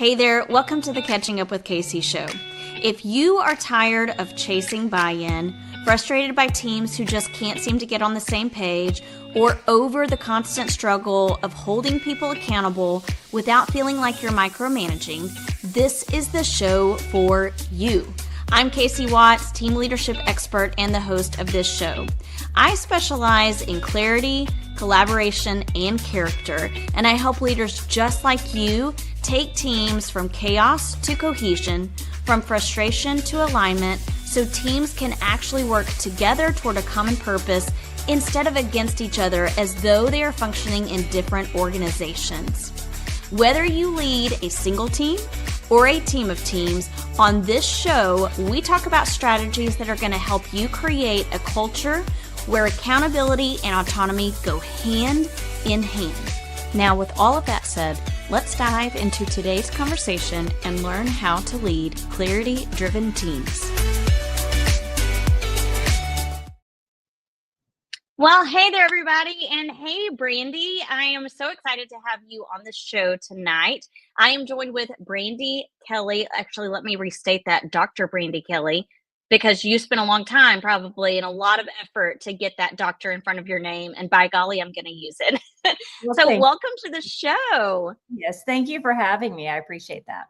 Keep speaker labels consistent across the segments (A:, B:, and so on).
A: Hey there, welcome to the Catching Up with Casey show. If you are tired of chasing buy-in, frustrated by teams who just can't seem to get on the same page, or over the constant struggle of holding people accountable without feeling like you're micromanaging, this is the show for you. I'm Casey Watts, team leadership expert and the host of this show. I specialize in clarity, collaboration, and character, and I help leaders just like you take teams from chaos to cohesion, from frustration to alignment, so teams can actually work together toward a common purpose instead of against each other as though they are functioning in different organizations. Whether you lead a single team or a team of teams, on this show, we talk about strategies that are going to help you create a culture where accountability and autonomy go hand in hand. Now, with all of that said, let's dive into today's conversation and learn how to lead clarity-driven teams. Well, hey there, everybody, and hey, Brandi. I am so excited to have you on the show tonight. I am joined with Brandi Kelly. Actually, let me restate that, Dr. Brandi Kelly, because you spent a long time probably and a lot of effort to get that doctor in front of your name, and by golly, I'm going to use it.
B: Well,
A: So welcome to the show.
B: Yes, thank you for having me. I appreciate that.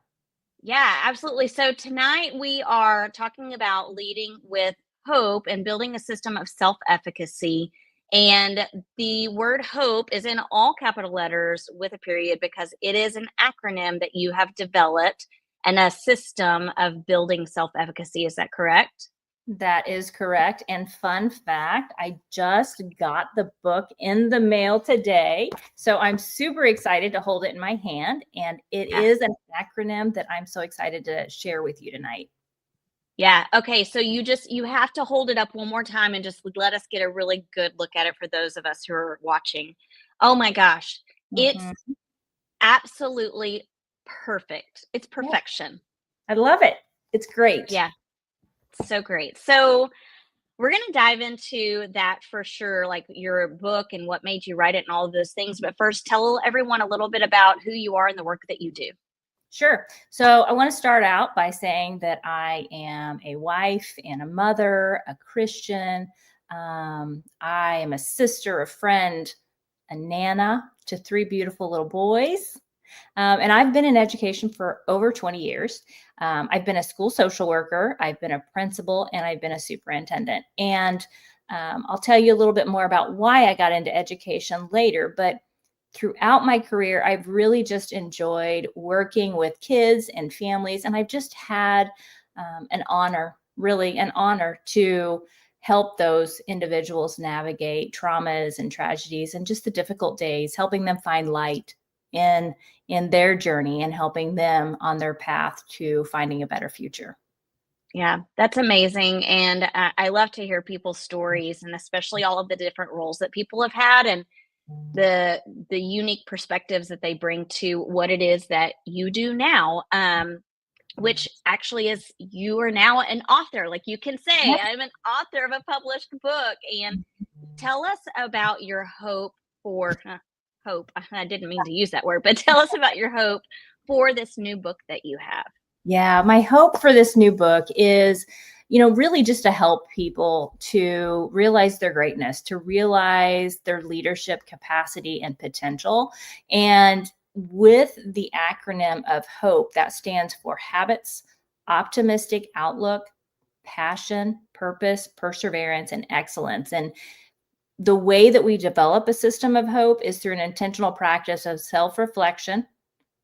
A: Yeah, absolutely. So tonight we are talking about leading with hope and building a system of self-efficacy. And the word hope is in all capital letters with a period because it is an acronym that you have developed and a system of building self-efficacy. Is that correct?
B: That is correct. And fun fact, I just got the book in the mail today. So I'm super excited to hold it in my hand. And it is an acronym that I'm so excited to share with you tonight.
A: Yeah. Okay. So you have to hold it up one more time and just let us get a really good look at it for those of us who are watching. Oh my gosh. It's absolutely perfect. It's perfection.
B: I love it. It's great.
A: Yeah. So great. So we're going to dive into that for sure, like your book and what made you write it and all of those things. But first, tell everyone a little bit about who you are and the work that you do.
B: Sure. So I want to start out by saying that I am a wife and a mother, a Christian. I am a sister, a friend, a nana to 3 beautiful little boys. And I've been in education for over 20 years. I've been a school social worker, I've been a principal, and I've been a superintendent. And I'll tell you a little bit more about why I got into education later. But throughout my career, I've really just enjoyed working with kids and families. And I've just had an honor to help those individuals navigate traumas and tragedies and just the difficult days, helping them find light in their journey and helping them on their path to finding a better future.
A: Yeah, that's amazing. And I love to hear people's stories and especially all of the different roles that people have had and the unique perspectives that they bring to what it is that you do now. Which actually is you are now an author. Like you can say, I'm an author of a published book. And tell us about your hope for hope. I didn't mean to use that word, but tell us about your hope for this new book that you have.
B: Yeah, my hope for this new book is, really just to help people to realize their greatness, to realize their leadership capacity and potential. And with the acronym of HOPE, that stands for habits, optimistic outlook, passion, purpose, perseverance, and excellence. And the way that we develop a system of hope is through an intentional practice of self-reflection,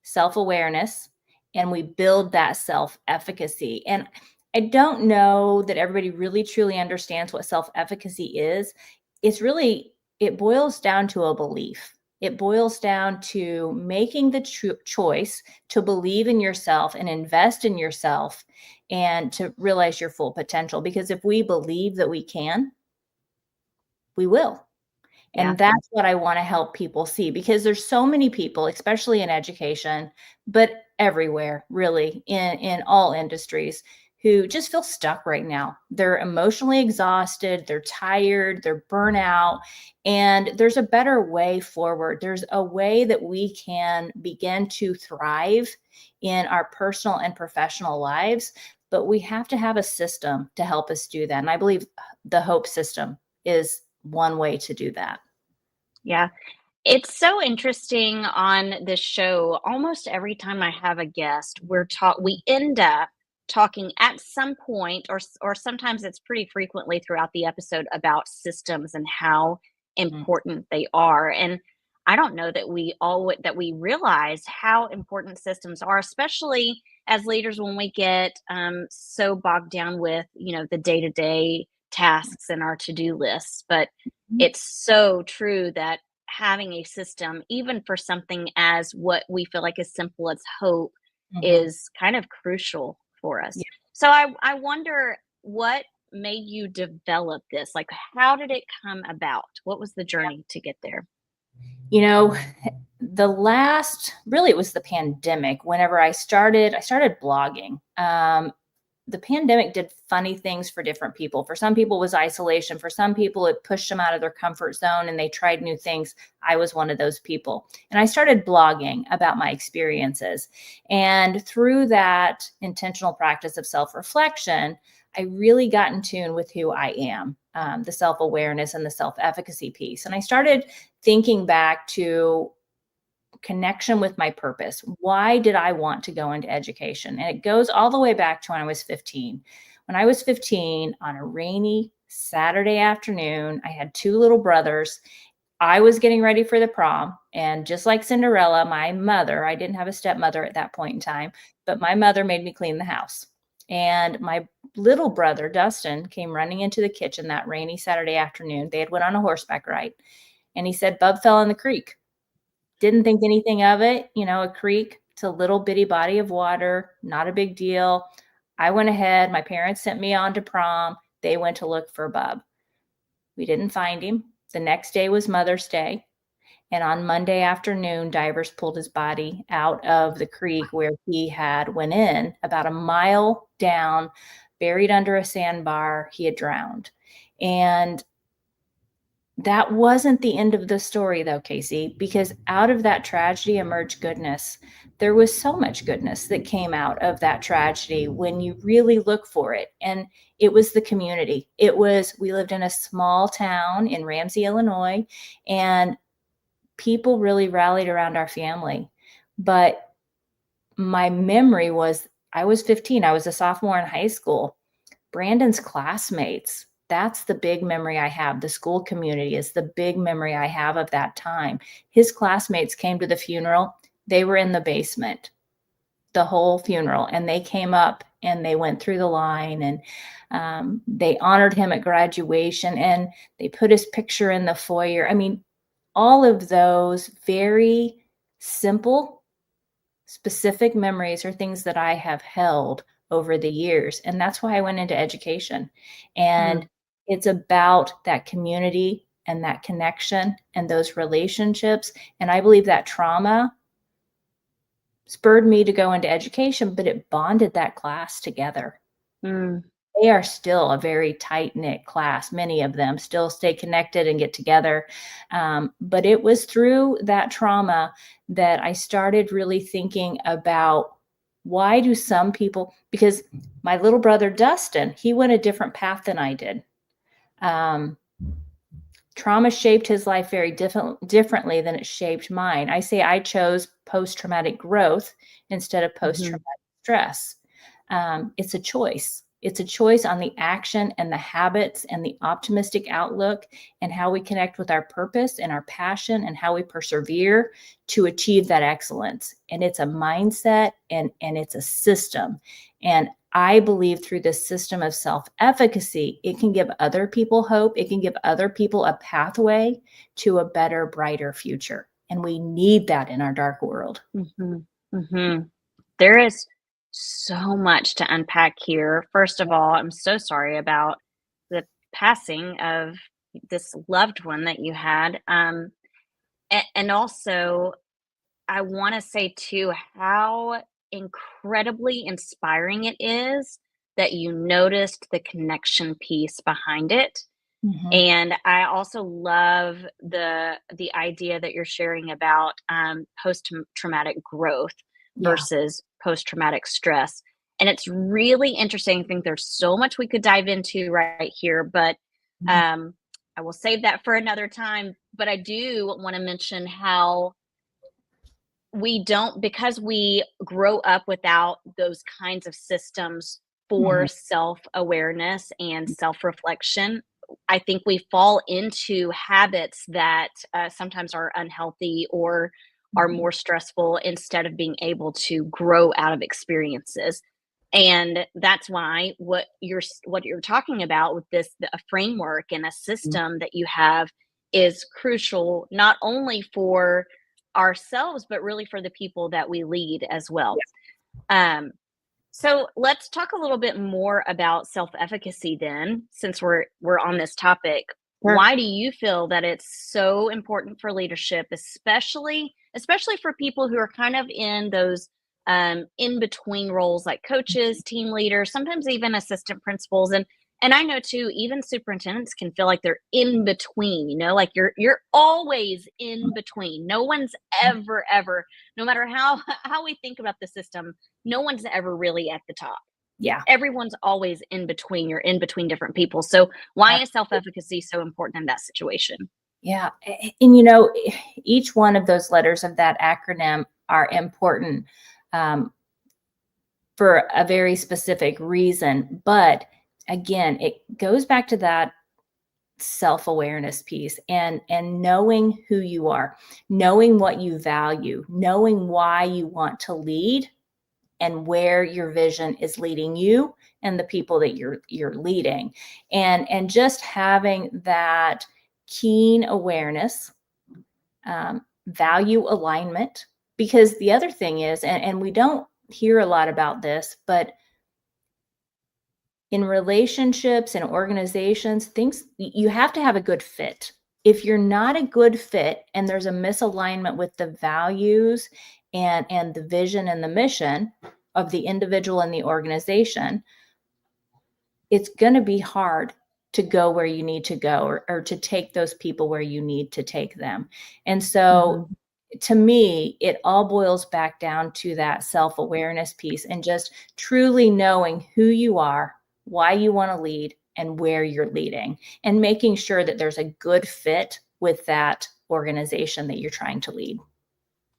B: self-awareness, and we build that self-efficacy. And I don't know that everybody really truly understands what self-efficacy is. It boils down to a belief. It boils down to making the choice to believe in yourself and invest in yourself and to realize your full potential. Because if we believe that we can, we will. And that's what I want to help people see, because there's so many people, especially in education, but everywhere, really, in all industries, who just feel stuck right now. They're emotionally exhausted, they're tired, they're burnout, and there's a better way forward. There's a way that we can begin to thrive in our personal and professional lives, but we have to have a system to help us do that. And I believe the H.O.P.E system is one way to do that.
A: Yeah. It's so interesting on this show. Almost every time I have a guest, we end up talking at some point, or sometimes it's pretty frequently throughout the episode, about systems and how
B: Mm.
A: important they are. And I don't know that we realize how important systems are, especially as leaders, when we get so bogged down with the day to day tasks and our to do lists. But it's so true that having a system, even for something as what we feel like as simple as hope,
B: Mhm.
A: is kind of crucial for us.
B: Yeah.
A: So I wonder what made you develop this? Like, how did it come about? What was the journey to get there?
B: You know, the last really it was the pandemic whenever I started blogging. The pandemic did funny things for different people. For some people, it was isolation. For some people, it pushed them out of their comfort zone and they tried new things. I was one of those people. And I started blogging about my experiences. And through that intentional practice of self reflection, I really got in tune with who I am, the self awareness and the self efficacy piece. And I started thinking back to connection with my purpose. Why did I want to go into education? And it goes all the way back to when I was 15. When I was 15, on a rainy Saturday afternoon, I had two little brothers. I was getting ready for the prom. And just like Cinderella, my mother, I didn't have a stepmother at that point in time, but my mother made me clean the house. And my little brother, Dustin, came running into the kitchen that rainy Saturday afternoon. They had went on a horseback ride. And he said, Bub fell in the creek. Didn't think anything of it, a creek, it's a little bitty body of water, not a big deal. I went ahead, my parents sent me on to prom. They went to look for Bub. We didn't find him. The next day was Mother's Day. And on Monday afternoon, divers pulled his body out of the creek where he had went in about a mile down, buried under a sandbar. He had drowned. And that wasn't the end of the story, though, Casey, because out of that tragedy emerged goodness. There was so much goodness that came out of that tragedy when you really look for it. And it was the community. We lived in a small town in Ramsey, Illinois, and people really rallied around our family. But my memory was I was 15, I was a sophomore in high school. Brandon's classmates, that's the big memory I have. The school community is the big memory I have of that time. His classmates came to the funeral. They were in the basement the whole funeral, and they came up and they went through the line, and they honored him at graduation, and they put his picture in the foyer. I mean, all of those very simple specific memories are things that I have held over the years. And that's why I went into education. And
A: Mm,
B: it's about that community and that connection and those relationships. And I believe that trauma spurred me to go into education, but it bonded that class together.
A: mm,
B: They are still a very tight knit class. Many of them still stay connected and get together. But it was through that trauma that I started really thinking about why do some people, because my little brother Dustin, he went a different path than I did. Um, Trauma shaped his life very differently than it shaped mine. I say I chose post traumatic growth instead of post
A: mhm,
B: traumatic stress. It's a choice. It's a choice on the action and the habits and the optimistic outlook and how we connect with our purpose and our passion and how we persevere to achieve that excellence. And it's a mindset and it's a system. And I believe through this system of self efficacy, it can give other people hope. It can give other people a pathway to a better, brighter future. And we need that in our dark world.
A: mhm, mhm. There is so much to unpack here. First of all, I'm so sorry about the passing of this loved one that you had. And also, I want to say too how incredibly inspiring it is that you noticed the connection piece behind it.
B: Mhm.
A: And I also love the idea that you're sharing about post traumatic growth
B: Yeah.
A: versus post traumatic stress. And it's really interesting. I think there's so much we could dive into right here, but
B: Mhm.
A: um, I will save that for another time. But I do want to mention how we don't, because we grow up without those kinds of systems for
B: Mhm.
A: self-awareness and self-reflection. I think we fall into habits that sometimes are unhealthy or are
B: Mhm.
A: more stressful instead of being able to grow out of experiences. And that's why what you're talking about with this, a framework and a
B: Mhm.
A: system that you have, is crucial, not only for ourselves, but really for the people that we lead as well.
B: Yeah.
A: Um, so let's talk a little bit more about self-efficacy then, since we're on this topic.
B: Sure.
A: Why do you feel that it's so important for leadership, especially for people who are kind of in those in between roles like coaches, team leaders, sometimes even assistant principals, and I know too, even superintendents can feel like they're in between, like you're always in between. No one's ever, no matter how how we think about the system, no one's ever really at the top.
B: Yeah.
A: Everyone's always in between. You're in between different people. So why is
B: Absolutely.
A: self-efficacy so important in that situation?
B: Yeah. And each one of those letters of that acronym are important um, for a very specific reason. But again, it goes back to that self-awareness piece and knowing who you are, knowing what you value, knowing why you want to lead and where your vision is leading you and the people that you're leading, and just having that keen awareness, value alignment. Because the other thing is, and we don't hear a lot about this, but in relationships and organizations, things, you have to have a good fit. If you're not a good fit and there's a misalignment with the values and the vision and the mission of the individual and the organization, it's going to be hard to go where you need to go, or to take those people where you need to take them. And so
A: Mhm.
B: to me, it all boils back down to that self-awareness piece and just truly knowing who you are, why you want to lead, and where you're leading, and making sure that there's a good fit with that organization that you're trying to lead.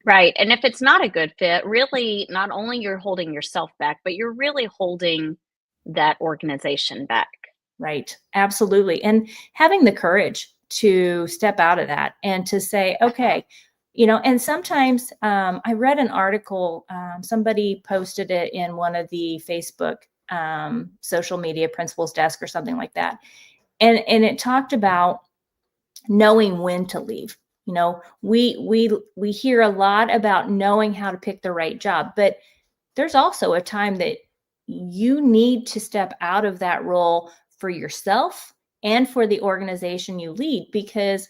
A: Right. And if it's not a good fit, really, not only you're holding yourself back, but you're really holding that organization back.
B: Right. Absolutely. And having the courage to step out of that and to say, okay, and sometimes I read an article, somebody posted it in one of the Facebook social media principals desk or something like that. And it talked about knowing when to leave. We hear a lot about knowing how to pick the right job, but there's also a time that you need to step out of that role for yourself and for the organization you lead, because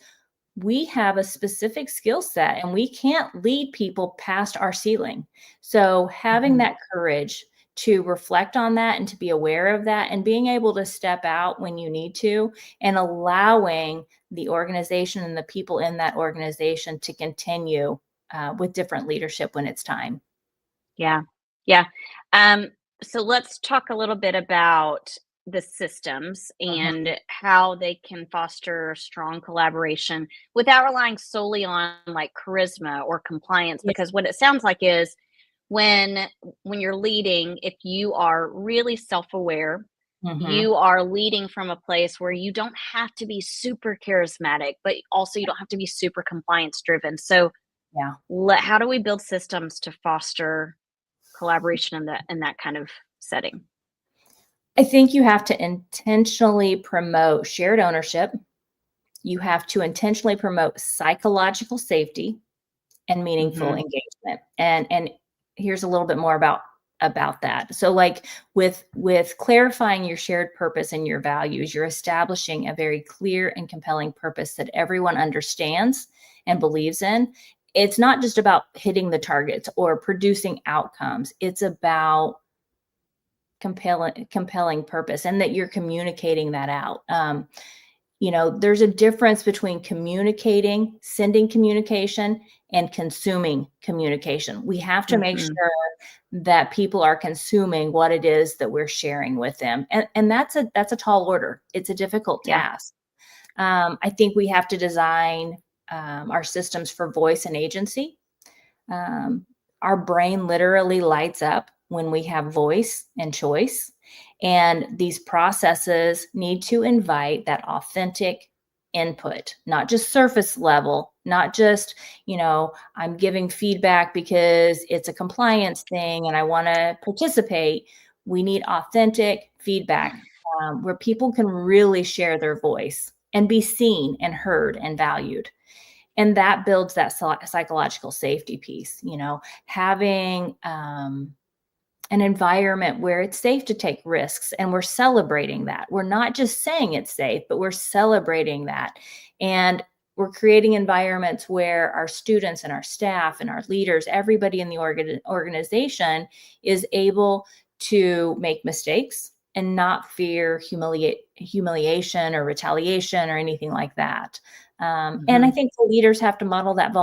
B: we have a specific skill set and we can't lead people past our ceiling. So having
A: Mhm.
B: that courage to reflect on that and to be aware of that and being able to step out when you need to, and allowing the organization and the people in that organization to continue with different leadership when it's time.
A: Yeah. Yeah. Um, so let's talk a little bit about the systems
B: Mhm.
A: and how they can foster strong collaboration without relying solely on like charisma or compliance.
B: Yeah.
A: Because what it sounds like is when when you're leading, if you are really self-aware,
B: Mhm.
A: you are leading from a place where you don't have to be super charismatic, but also you don't have to be super compliance driven. So
B: Yeah.
A: how do we build systems to foster collaboration in that kind of setting?
B: I think you have to intentionally promote shared ownership. You have to intentionally promote psychological safety and meaningful
A: Mhm.
B: engagement. And here's a little bit more about that. So like with clarifying your shared purpose and your values, you're establishing a very clear and compelling purpose that everyone understands and believes in. It's not just about hitting the targets or producing outcomes. It's about compelling purpose, and that you're communicating that out. There's a difference between communicating, sending communication, and consuming communication. We have to make sure that people are consuming what it is that we're sharing with them. And that's a tall order. It's a difficult task. I think we have to design our systems for voice and agency. Our brain literally lights up when we have voice and choice. And these processes need to invite that authentic input, not just surface level, not just, I'm giving feedback because it's a compliance thing and I want to participate. We need authentic feedback where people can really share their voice and be seen and heard and valued. And that builds that psychological safety piece, having an environment where it's safe to take risks, and we're celebrating that. We're not just saying it's safe, but we're celebrating that. And we're creating environments where our students and our staff and our leaders, everybody in the organization is able to make mistakes and not fear humiliation or retaliation or anything like that. And I think the leaders have to model that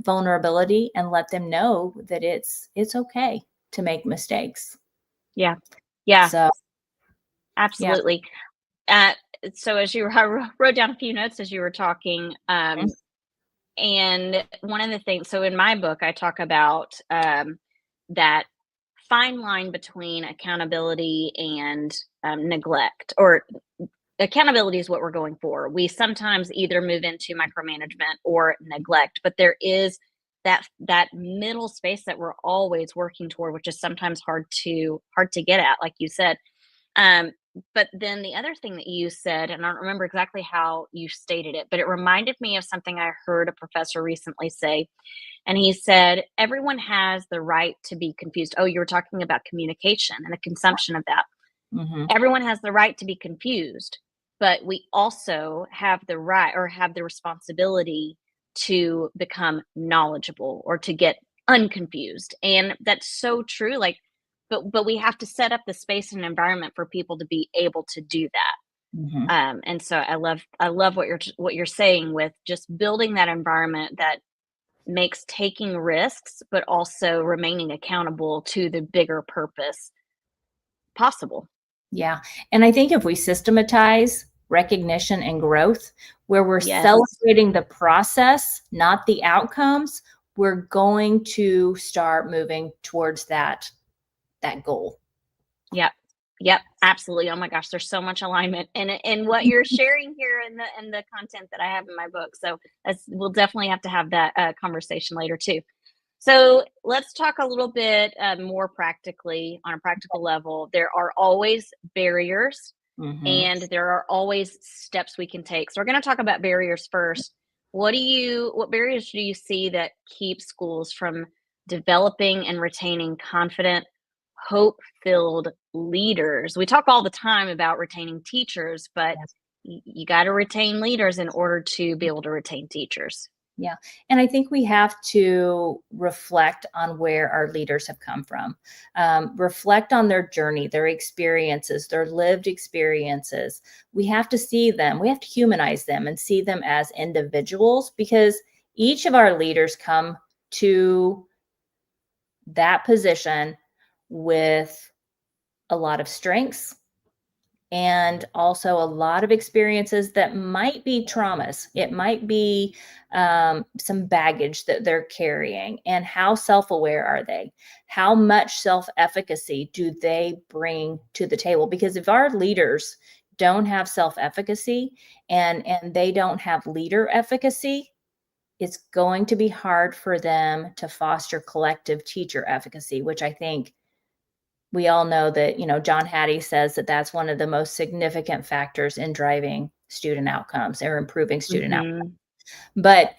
B: vulnerability and let them know that it's okay to make mistakes.
A: Yeah.
B: So,
A: Absolutely. Yeah. So as you wrote down a few notes as you were talking, and one of the things, so in my book, I talk about that fine line between accountability and neglect, or accountability is what we're going for. We sometimes either move into micromanagement or neglect, but there is that middle space that we're always working toward, which is sometimes hard to get at, like you said. But then the other thing that you said, and I don't remember exactly how you stated it, but it reminded me of something I heard a professor recently say. And he said, everyone has the right to be confused. Oh, you were talking about communication and the consumption of that. Everyone has the right to be confused, but we also have the right, or have the responsibility, to become knowledgeable or to get unconfused. And that's so true. Like, but we have to set up the space and environment for people to be able to do that. And so I love what you're saying with just building that environment that makes taking risks, but also remaining accountable to the bigger purpose possible.
B: Yeah. And I think if we systematize recognition and growth, where we're celebrating the process, not the outcomes, we're going to start moving towards that goal.
A: Yep, absolutely. Oh my gosh, there's so much alignment in what you're sharing here in the content that I have in my book. So we'll definitely have to have that conversation later too. So let's talk a little bit more practically, on a practical level. There are always barriers, and there are always steps we can take. So we're going to talk about barriers first. What barriers do you see that keep schools from developing and retaining confident, hope-filled leaders? We talk all the time about retaining teachers, but you got to retain leaders in order to be able to retain teachers.
B: Yeah. And I think we have to reflect on where our leaders have come from, reflect on their journey, their experiences, their lived experiences. We have to see them. We have to humanize them and see them as individuals, because each of our leaders come to that position with a lot of strengths and also a lot of experiences that might be traumas. It might be some baggage that they're carrying. And how self-aware are they? How much self-efficacy do they bring to the table? Because if our leaders don't have self-efficacy and they don't have leader efficacy, it's going to be hard for them to foster collective teacher efficacy, which I think we all know that, John Hattie says that that's one of the most significant factors in driving student outcomes or improving student outcomes. But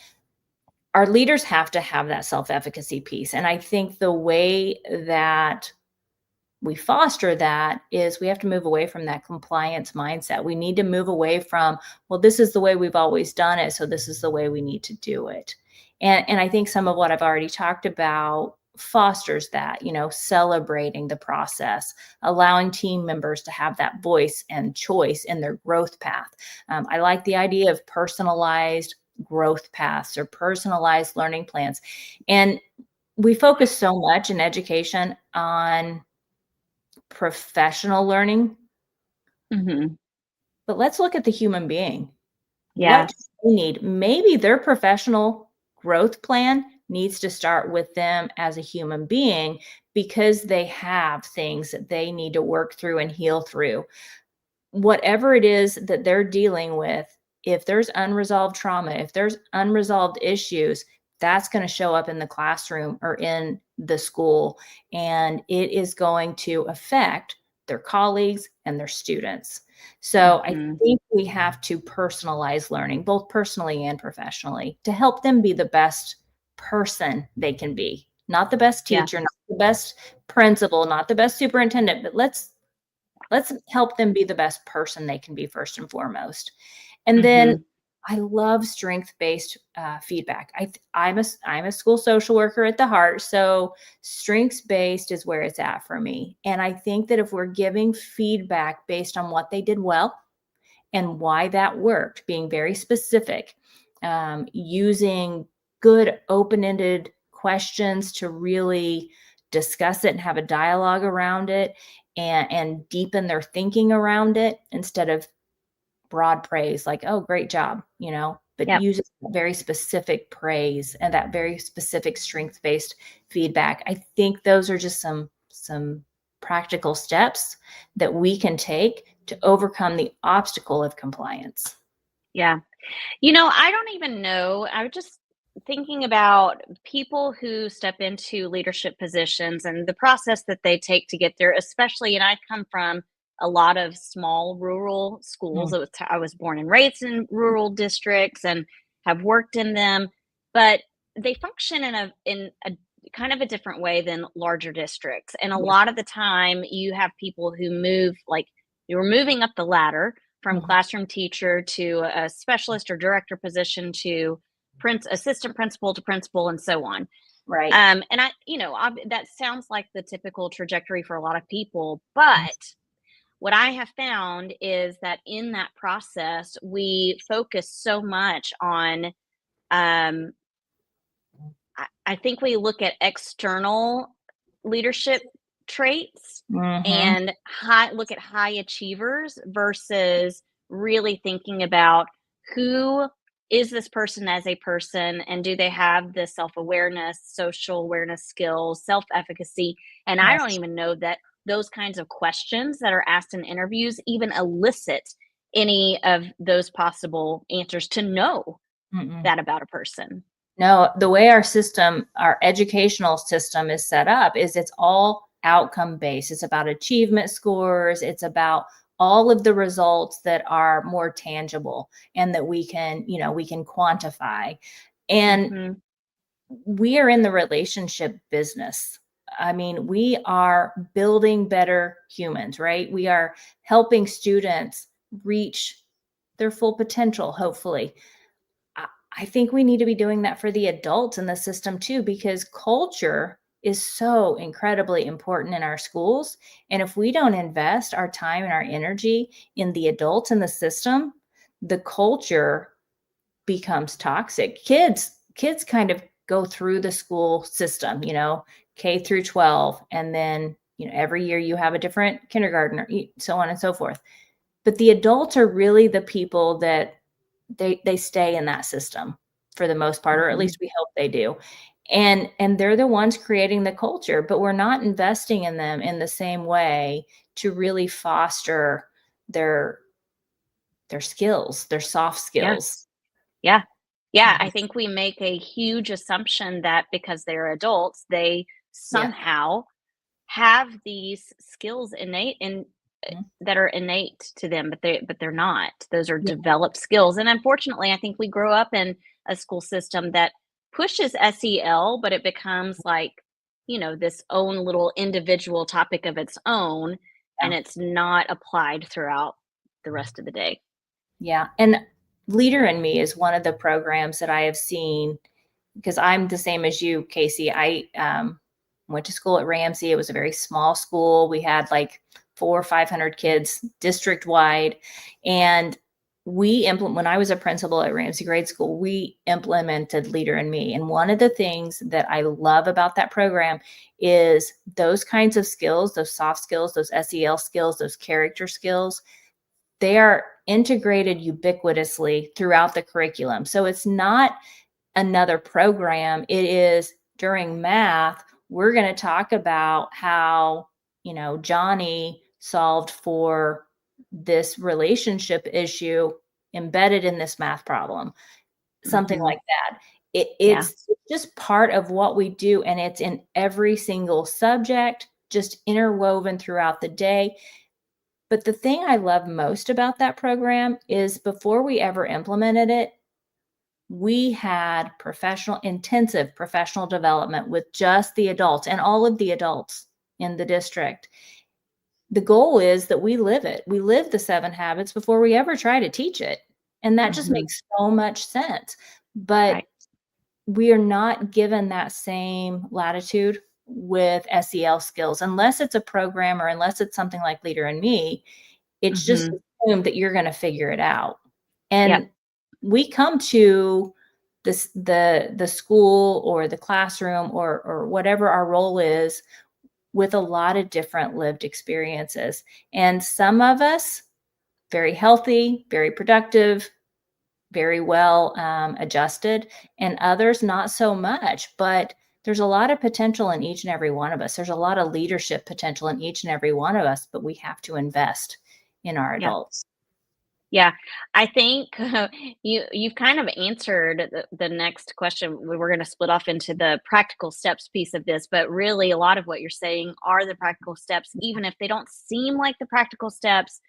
B: our leaders have to have that self-efficacy piece. And I think the way that we foster that is we have to move away from that compliance mindset. We need to move away from, well, this is the way we've always done it, so this is the way we need to do it. And I think some of what I've already talked about fosters that, celebrating the process, allowing team members to have that voice and choice in their growth path. I like the idea of personalized growth paths or personalized learning plans. And we focus so much in education on professional learning,
A: Mm-hmm.
B: but let's look at the human being. What
A: Yeah.
B: do they need? Maybe their professional growth plan needs to start with them as a human being because they have things that they need to work through and heal through. Whatever it is that they're dealing with, if there's unresolved trauma, if there's unresolved issues, that's going to show up in the classroom or in the school, and it is going to affect their colleagues and their students. So I
A: Mm-hmm.
B: think we have to personalize learning, both personally and professionally, to help them be the best person they can be. Not the best
A: Yeah.
B: teacher, not the best principal, not the best superintendent, but let's help them be the best person they can be first and foremost. And then
A: Mm-hmm.
B: I love strength-based feedback. I'm a school social worker at the heart, so strengths-based is where it's at for me. And I think that if we're giving feedback based on what they did well and why that worked, being very specific, using good open-ended questions to really discuss it and have a dialogue around it, and deepen their thinking around it instead of broad praise like, oh, great job, but
A: Yep.
B: use very specific praise and that very specific strength-based feedback. I think those are just some practical steps that we can take to overcome the obstacle of compliance.
A: Yeah. I don't even know. I was just thinking about people who step into leadership positions and the process that they take to get there, especially, and I come from a lot of small rural schools.
B: Mm.
A: I was born and raised in rural districts and have worked in them, but they function in a kind of a different way than larger districts. And a
B: Yeah.
A: lot of the time you have people who move like you're moving up the ladder from
B: Mhm.
A: classroom teacher to a specialist or director position to assistant principal to principal and so on.
B: Right.
A: And that sounds like the typical trajectory for a lot of people. But what I have found is that in that process, we focus so much on, I think we look at external leadership traits
B: Mhm.
A: and look at high achievers versus really thinking about who is this person as a person and do they have the self-awareness, social awareness skills, self-efficacy. And I don't
B: Yes.
A: even know that those kinds of questions that are asked in interviews even elicit any of those possible answers to know
B: Mm-mm.
A: that about a person.
B: No, the way our educational system is set up is it's all outcome based. It's about achievement scores. It's about all of the results that are more tangible and that we can quantify. And
A: Hmm.
B: we are in the relationship business. I mean, we are building better humans, right? We are helping students reach their full potential, hopefully. I think we need to be doing that for the adults in the system too, because culture is so incredibly important in our schools. And if we don't invest our time and our energy in the adults in the system, the culture becomes toxic. Kids kind of go through the school system, K through 12, and then, every year you have a different kindergartner, so on and so forth. But the adults are really the people that they stay in that system for the most part, or at
A: Hmm.
B: least we hope they do. And they're the ones creating the culture, but we're not investing in them in the same way to really foster their skills, their soft
A: Yeah.
B: skills.
A: Yeah. Yeah, I
B: Mhm.
A: think we make a huge assumption that because they're adults, they
B: Yeah.
A: somehow have these skills innate in
B: Mhm.
A: that are innate to them, but they're not. Those are
B: Yeah.
A: developed skills. And unfortunately, I think we grow up in a school system that pushes SEL, but it becomes like, this own little individual topic of its own, and
B: Yeah.
A: it's not applied throughout the rest of the day.
B: Yeah. And Leader in Me is one of the programs that I have seen because I'm the same as you, Casey. went to school at Ramsey. It was a very small school. We had like 400 or 500 kids district wide. And when I was a principal at Ramsey Grade School, we implemented Leader in Me. And one of the things that I love about that program is those kinds of skills, those soft skills, those SEL skills, those character skills, they are integrated ubiquitously throughout the curriculum. So it's not another program. It is during math, we're going to talk about how, Johnny solved for this relationship issue embedded in this math problem, something like that. It's just part of what we do. And it's in every single subject, just interwoven throughout the day. But the thing I love most about that program is before we ever implemented it, we had intensive professional development with just the adults and all of the adults in the district. The goal is that we live it. We live the 7 habits before we ever try to teach it. And that just makes so much sense. But we are not given that same latitude with SEL skills, unless it's a program or unless it's something like Leader in Me. It's just assumed that you're going to figure it out. And we come to the school or the classroom or whatever our role is with a lot of different lived experiences. And some of us, very healthy, very productive, very well adjusted, and others not so much. But there's a lot of potential in each and every one of us. There's a lot of leadership potential in each and every one of us, but we have to invest in our adults.
A: Yeah, I think you've kind of answered the next question. We're going to split off into the practical steps piece of this, but really a lot of what you're saying are the practical steps, even if they don't seem like the practical steps.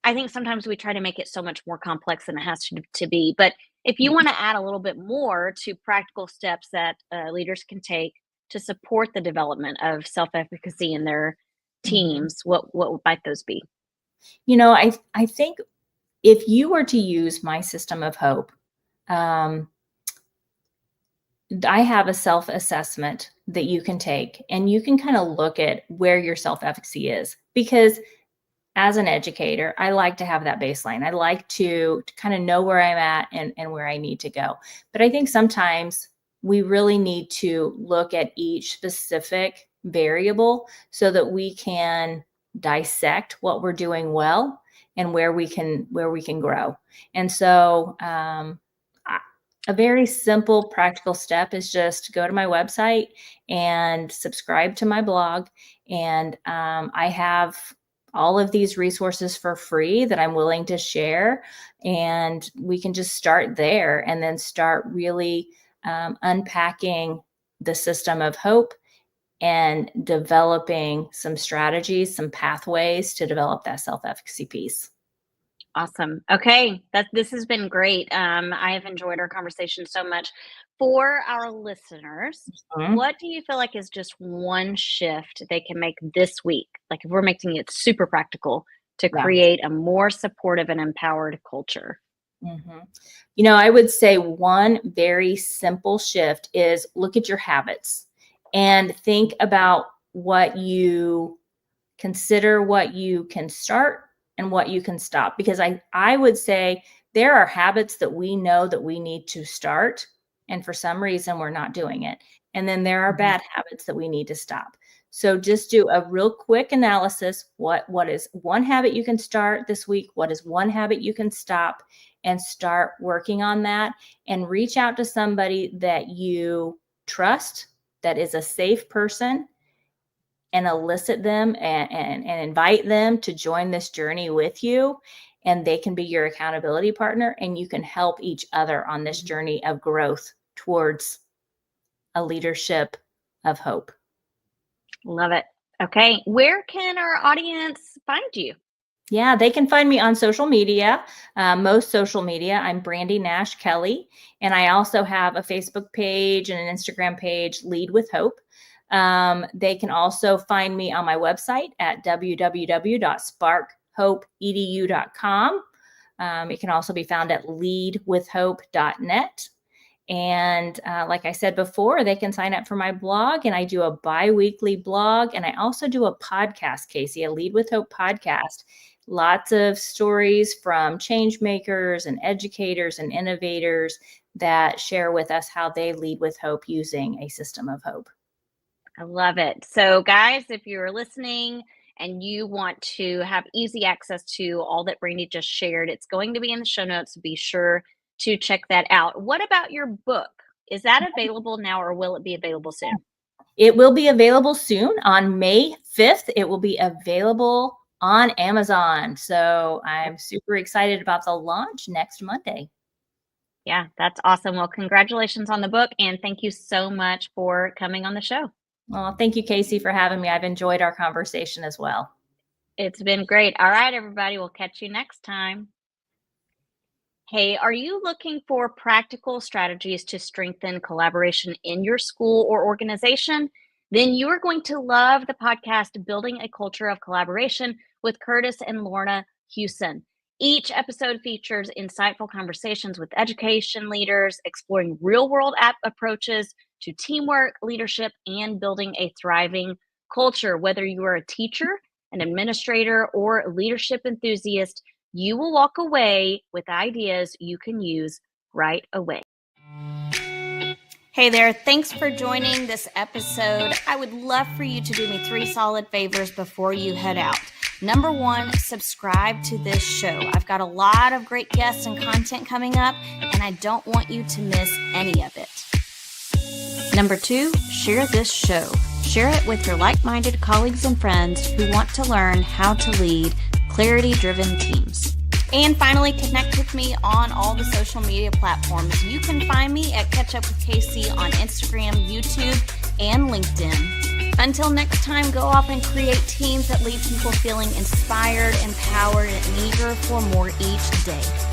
A: I think sometimes we try to make it so much more complex than it has to be. But if you want to add a little bit more to practical steps that leaders can take to support the development of self-efficacy in their teams, what might those be?
B: I think if you were to use my system of hope, I have a self-assessment that you can take, and you can kind of look at where your self-efficacy is. Because as an educator, I like to have that baseline. I like to kind of know where I'm at and where I need to go. But I think sometimes we really need to look at each specific variable so that we can dissect what we're doing well and where we can grow. And so a very simple practical step is just go to my website and subscribe to my blog. And I have all of these resources for free that I'm willing to share. And we can just start there and then start really unpacking the system of hope and developing some strategies, some pathways to develop that self-efficacy piece.
A: Awesome. Okay, this has been great. I have enjoyed our conversation so much. For our listeners, what do you feel like is just one shift they can make this week? Like if we're making it super practical to create a more supportive and empowered culture.
B: I would say one very simple shift is look at your habits and think about what you consider, what you can start and what you can stop. Because I would say there are habits that we know that we need to start, and for some reason we're not doing it. And then there are bad habits that we need to stop. So just do a real quick analysis. What is one habit you can start this week? What is one habit you can stop? And start working on that, and reach out to somebody that you trust, that is a safe person, and elicit them and invite them to join this journey with you. And they can be your accountability partner, and you can help each other on this journey of growth towards a leadership of hope.
A: Love it. Okay. Where can our audience find you?
B: Yeah, they can find me on social media, most social media. I'm Brandi Nash Kelly. And I also have a Facebook page and an Instagram page, Lead with Hope. They can also find me on my website at www.sparkhopeedu.com. It can also be found at leadwithhope.net. And like I said before, they can sign up for my blog, and I do a bi-weekly blog. And I also do a podcast, Casey, a Lead with Hope podcast. Lots of stories from change makers and educators and innovators that share with us how they lead with hope using a system of hope.
A: I love it. So guys, if you're listening and you want to have easy access to all that Brandi just shared, it's going to be in the show notes. So be sure to check that out. What about your book? Is that available now, or will it be available soon?
B: It will be available soon. On May 5th, it will be available on Amazon. So I'm super excited about the launch next Monday.
A: Yeah, that's awesome. Well, congratulations on the book, and thank you so much for coming on the show.
B: Well, thank you, Casey, for having me. I've enjoyed our conversation as well.
A: It's been great. All right, everybody, we'll catch you next time. Hey, are you looking for practical strategies to strengthen collaboration in your school or organization? Then you are going to love the podcast, Building a Culture of Collaboration with Curtis and Lorna Hewson. Each episode features insightful conversations with education leaders, exploring real-world approaches to teamwork, leadership, and building a thriving culture. Whether you are a teacher, an administrator, or a leadership enthusiast, you will walk away with ideas you can use right away. Hey there, thanks for joining this episode. I would love for you to do me 3 solid favors before you head out. Number 1, subscribe to this show. I've got a lot of great guests and content coming up, and I don't want you to miss any of it. Number 2, share this show. Share it with your like-minded colleagues and friends who want to learn how to lead clarity-driven teams. And finally, connect with me on all the social media platforms. You can find me at Catch Up with Casey on Instagram, YouTube, and LinkedIn. Until next time, go off and create teams that leave people feeling inspired, empowered, and eager for more each day.